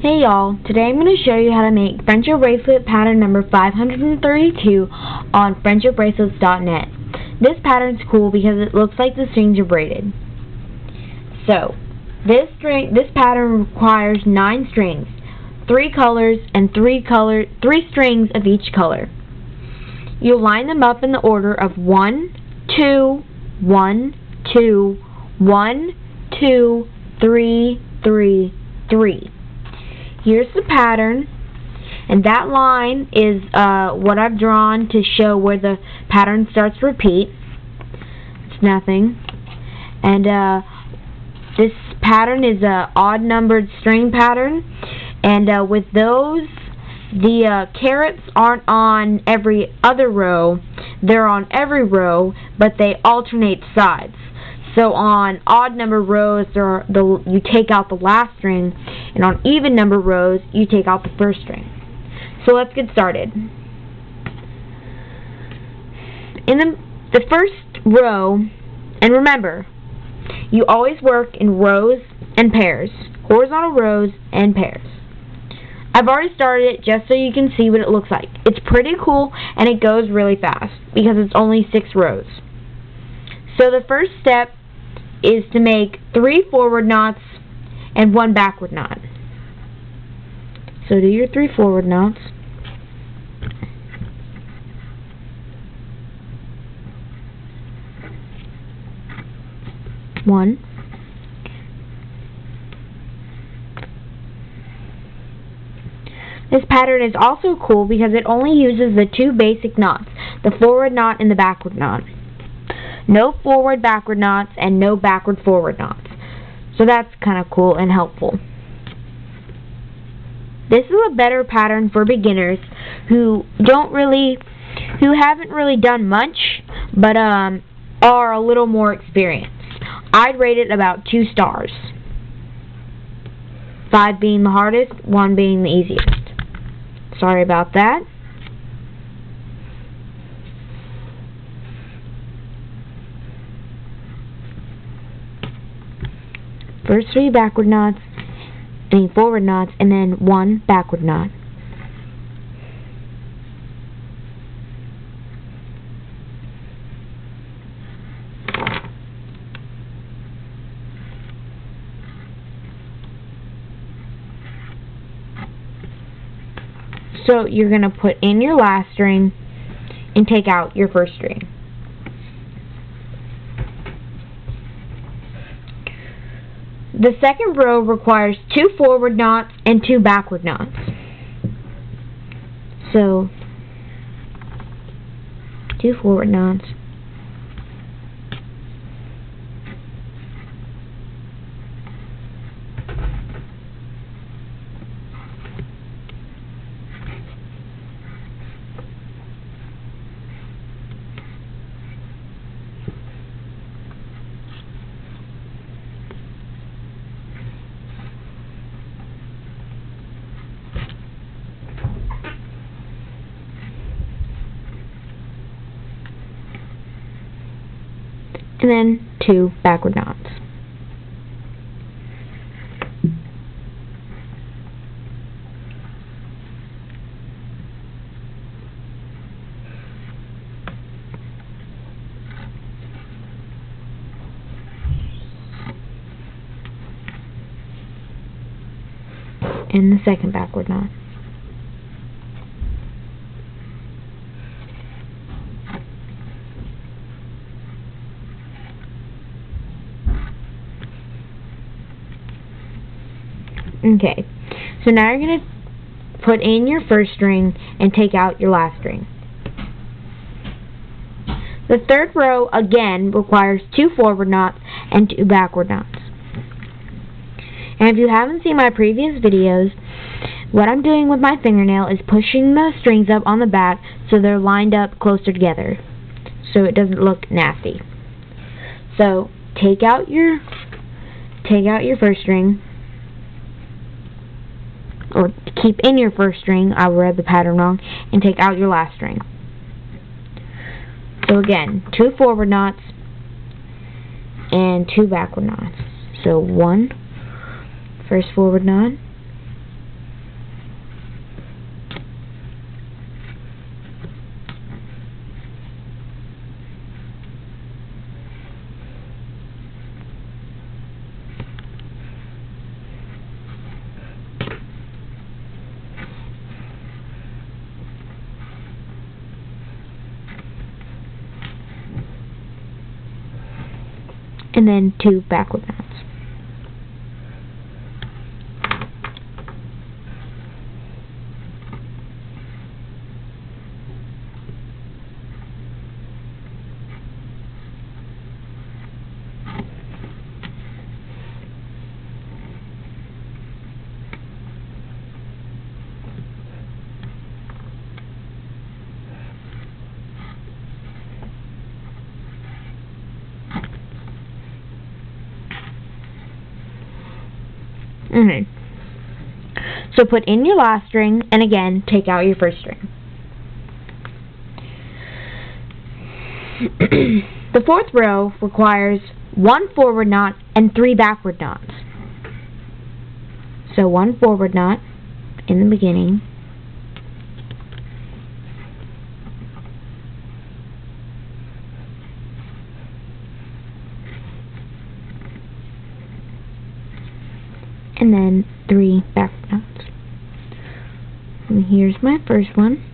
Hey y'all, today I'm going to show you how to make friendship bracelet pattern number 532 on friendshipbracelets.net. This pattern's cool because it looks like the strings are braided. So, this pattern requires 9 strings, 3 colors, and 3 strings of each color. You'll line them up in the order of 1, 2, 1, 2, 1, 2, 3, 3, 3. Here's the pattern, and that line is what I've drawn to show where the pattern starts to repeat. It's nothing. And this pattern is a odd numbered string pattern, and with those, the carrots aren't on every other row, they're on every row, but they alternate sides. So on odd number rows, you take out the last string, and on even number rows, you take out the first string. So let's get started. In the first row, and remember, you always work in rows and pairs, horizontal rows and pairs. I've already started it just so you can see what it looks like. It's pretty cool, and it goes really fast because it's only 6 rows. So the first step is to make 3 forward knots and 1 backward knot. So do your 3 forward knots. One. This pattern is also cool because it only uses the 2 basic knots, the forward knot and the backward knot. No forward backward knots and no backward forward knots. So that's kind of cool and helpful. This is a better pattern for beginners who haven't really done much, but are a little more experienced. I'd rate it about 2 stars. 5 being the hardest, 1 being the easiest. Sorry about that. First 3 backward knots, any forward knots, and then 1 backward knot. So you're going to put in your last string and take out your first string. The second row requires 2 forward knots and 2 backward knots. So 2 forward knots. And then 2 backward knots. And the second backward knot. Okay, so now you're going to put in your first string and take out your last string. The third row, again, requires 2 forward knots and 2 backward knots. And if you haven't seen my previous videos, what I'm doing with my fingernail is pushing the strings up on the back so they're lined up closer together, so it doesn't look nasty. So take out your first string, or keep in your first string, I read the pattern wrong, and take out your last string. So again, 2 forward knots and 2 backward knots. So 1 first forward knot, and then 2 backward knots. Okay. So put in your last string, and again, take out your first string. The fourth row requires 1 forward knot and 3 backward knots. So 1 forward knot in the beginning. And then 3 backward knots. And here's my first one.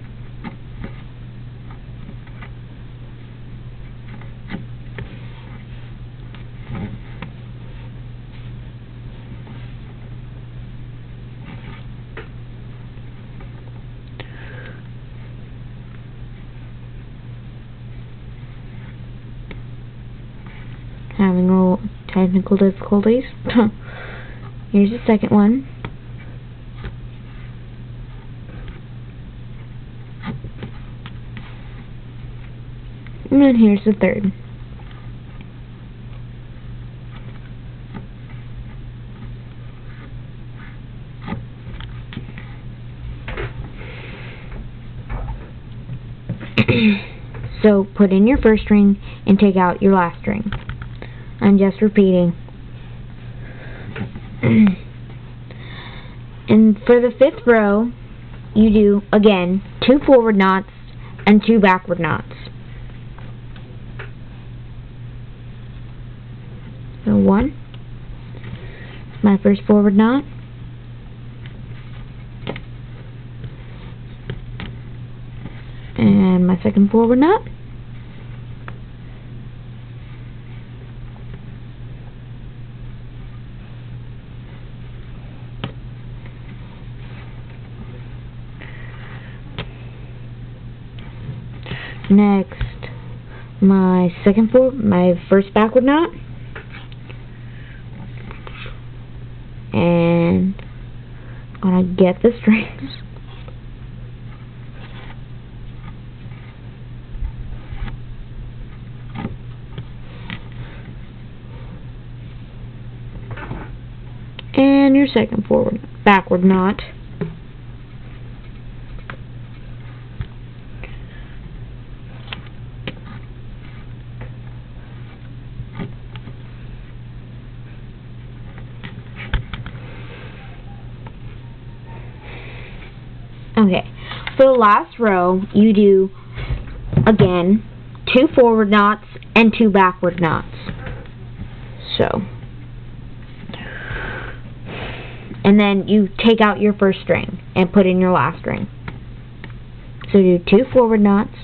Having a little technical difficulties. Here's the second one. And then here's the third. So put in your first string and take out your last string. I'm just repeating. And for the fifth row, you do, again, 2 forward knots and 2 backward knots. So 1, my first forward knot, and my second forward knot, next my first backward knot, and I'm gonna get the strings. And your second backward knot. Okay, for the last row, you do, again, 2 forward knots and 2 backward knots. So, and then you take out your first string and put in your last string. So do 2 forward knots,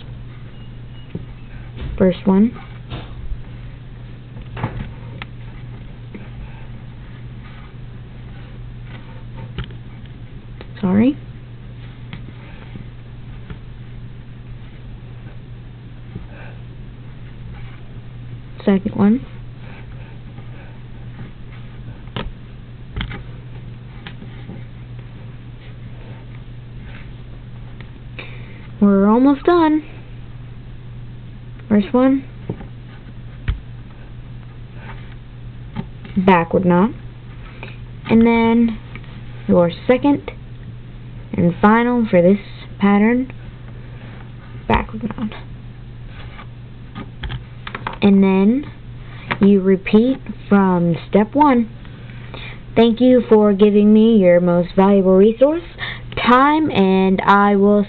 first one, sorry, second one, we're almost done. First one, backward knot, and then your second and final for this pattern, backward knot. And then you repeat from step 1. Thank you for giving me your most valuable resource, time, and I will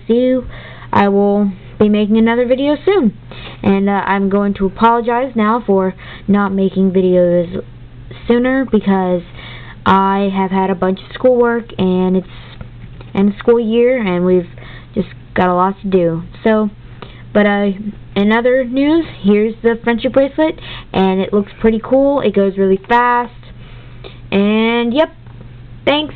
be making another video soon. And I'm going to apologize now for not making videos sooner because I have had a bunch of schoolwork and it's end of school year and we've just got a lot to do. So, but In other news, here's the friendship bracelet, and it looks pretty cool. It goes really fast, and yep, thanks.